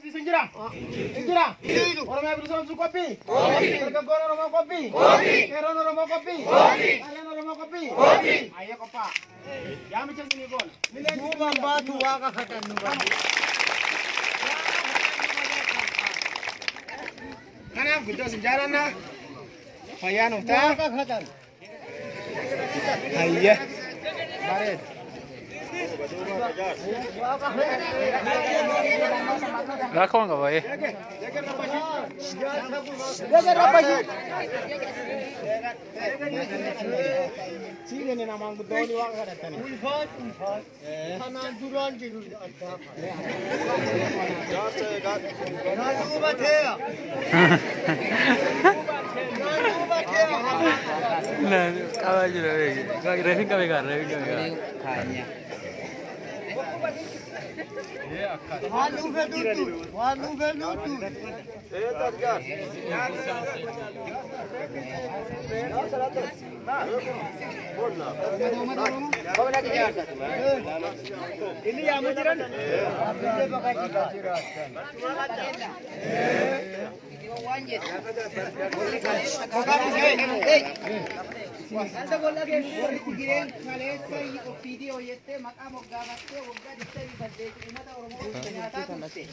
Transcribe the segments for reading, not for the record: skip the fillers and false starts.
Injira. Orang yang berusaha untuk kopi. Tergangguan orang mau kopi. Heron orang mau kopi. Kalian orang mau kopi. Ayo kopa. Ya macam ni gol. Bukan batu waka kata nuban. Mana gudang sejarah na. Payan uta. Waka kata. Ayah. Baret. Rakon ka ba eh? Jaga apa sih? Sini ni nama gudang ni waka kata ni. Ulfat. Kanan duran jiru. Nadu batea. Nadu batea. Nah, kawan je lah. Reving kami kan, reving kami kan. Walu vedutu. Walu vedutu. Ini yang mujiran. Ini pakai kita. Anda bola ke giren kale sai video yette makam oggabatte ogga dittari badde umata oromo nyata tutte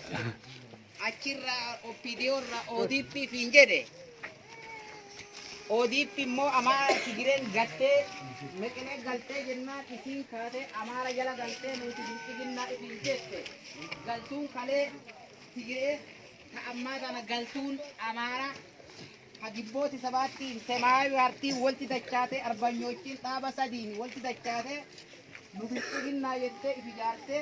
achirra video ra odp finjede odp mo ama giren gatte mekene galte jenna kisin khade amara jala galte nuti dinna finjette galtun kale tigre ta amma dana galtun amara Hagibooti sabaatti semaawi artii walti dachate arbanyootiin dhaaba sadiin walti dachate nubixiginnaa jettee ifijaarte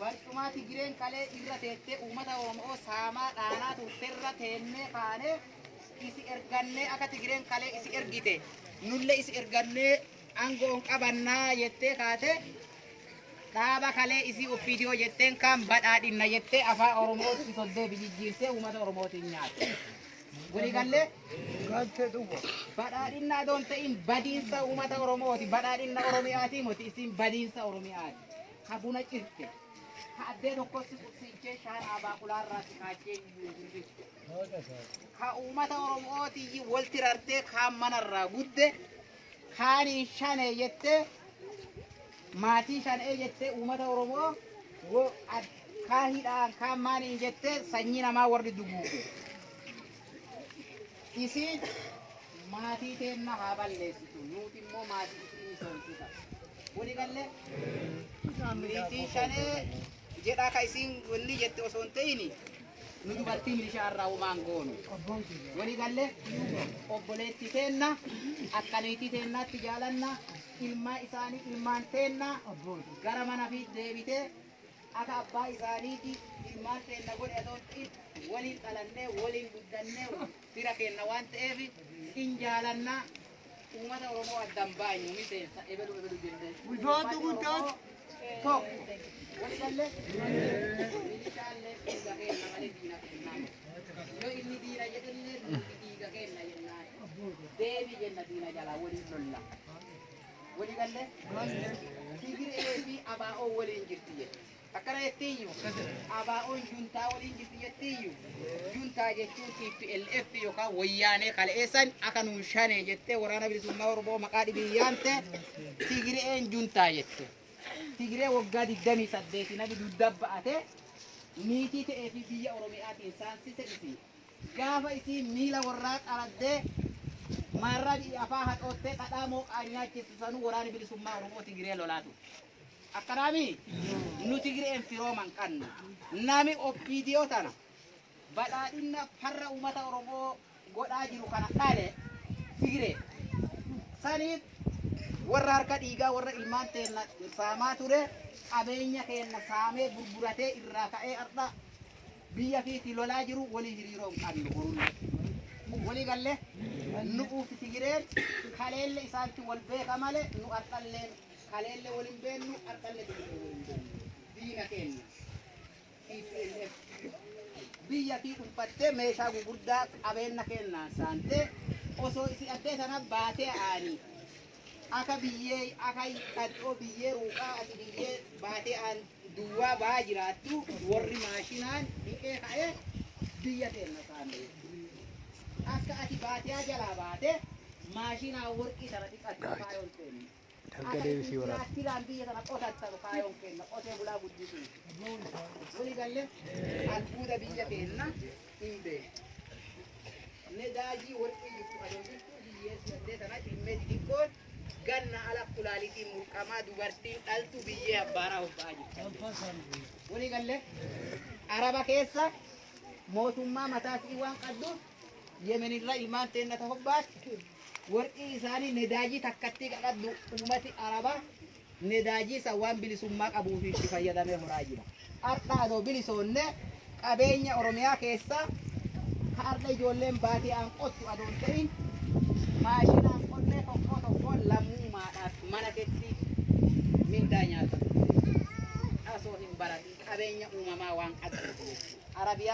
barcumaa tigireen kalee irra teettee uummata oromoo saamaa dhaanaa turterra teennee kaane isi ergannee akka tigireen kalee isi ergite nulle isi ergannee aangoon qabannaa jettee kaate dhaaba kalee isi ofiidiyoo jetteen kan badhaadhinna jettee afaan oromootti soddee bijijjiirtee uummata oromootiin nyaatte. Wali galle Galte dubo. badhaadhinaa doon ta'in badiinsa uummata oromooti badhaadhina oromiyaati moti isin badiinsa oromiyaati ka buna cirte ka addee tokkotti qubsiichee shaan abaa kulaarraa si kaachee ka uummata oromooti walti rartee kaan manarraa gudde kaaniin shanee jettee maatii shanee jettee uummata oromoo kaa hidhaan kaan maaniin jettee sanyii namaa warri duguuge. Isi maatii teenna haa balleessitu nuti immoo maatii isin misoomsita wali galle militii shanee jedhaa ka isin wanni jette osoo hin ta'ini nu dubartii milishaa irraa uumaan goonu wali galle obboleetti teenna akkaniitii teennaatti jaalanna ilmaa isaanii ilmaan teenna gara mana fi deebitee akka abbaa isaaniiti ilmaan teenna godhe adoontiin waliin dhalannee waliin guddannee fira kenna waan ta'eef in jaalannaa uummata oromoo addan baay'ee miseensa ebelu jennee Ulfaatu guddaan. tokko wali galle milishaallee dhiiga kenna malee diina kennaa yoo inni diina jedhullee nuti dhiiga kenna jennaan deebi jenna diina jalaa waliin lolla wali galle tigiree fi abaa'oo waliin jirti jedhe akkana jettiiyyu abaa'oon juntaa waliin jirti jettiiyyu juntaa jechuun TPLF yookaan wayyaanee kaleessan akka nuun shanee jettee waraana bilisummaa oromoo maqaa dhibiyyaante tigireen juntaa jette tigiree waggaa 28 nabi dudda ba'ate niitii ta'ee fi biyya oromiyaatiin saansise isi gaafa isii miila warraa qaraddee marra afaa haxoottee dhadhaa mooqaa nyaachisu sanuu waraana bilisummaa oromoo tigiree lolaatu. Akkanami nuti gireen firooman qannu nami ofiidiyoo tana badhaadhina farra uummata oromoo godhaa jiru kana dhale tigiree saniif warra harka dhiigaa warra ilmaan teenna saamaa ture qabeenya keenna saamee gurguratee irraa ka'ee har'a biyya fiiti lolaa jiru walii hiriiroon qannu horuun walii galle nu uufti tigireen kaleelle isaanitti wal beeka malee nu har'alleen kaleelle waliin beennu harkalle diina kenna biyya fi dhuunfattee meeshaa gurguddaa qabeenya kennaan saantee osoo isi addee sana baatee aanii akka biyyee akka dhadhoo biyyee ruuqaa ati biyyee baatee aan duwwaa baa jiraattu warri maashinaan dhiqee biyya teenya isaanii. Akka ati baatee jalaa baate maashinaa warqii sana xiqqaatti faayoon kennu. Dalga deebisii waraana. Akkiidhaan biyya sana qotattanu faayoon kenna qotee bulaa guddisuu. Walii galee albuuda biyya teenya hin beeku. Nedaajii warqii jirtu adoositti biyyeessi dandee sana ilmee xixiqqoon ganna ala kulaalitiin mulqamaa dubartiin dhaltu biyyee abbaaraa hobbaa jirti. Walii galee araba keessa mootummaa mataa isii waan qabduuf yemenirra ilmaan teennata hobbaatti warqii isaanii nedaajii takkatti qaqaddu ummati araba nedaajii isa waan bilisummaa qabuuf itti fayyadamee horaa jira. Akka adoo bilisoonne qabeenya Oromiyaa keessa har'a ijoolleen baatee aan qottu adoon ta'in maashinaan qonnee tokko lammumaadhaaf mana keetti mindaa nyaata. Asoo hin baratin qabeenya uumamaa waan qabdu. Arabiyaa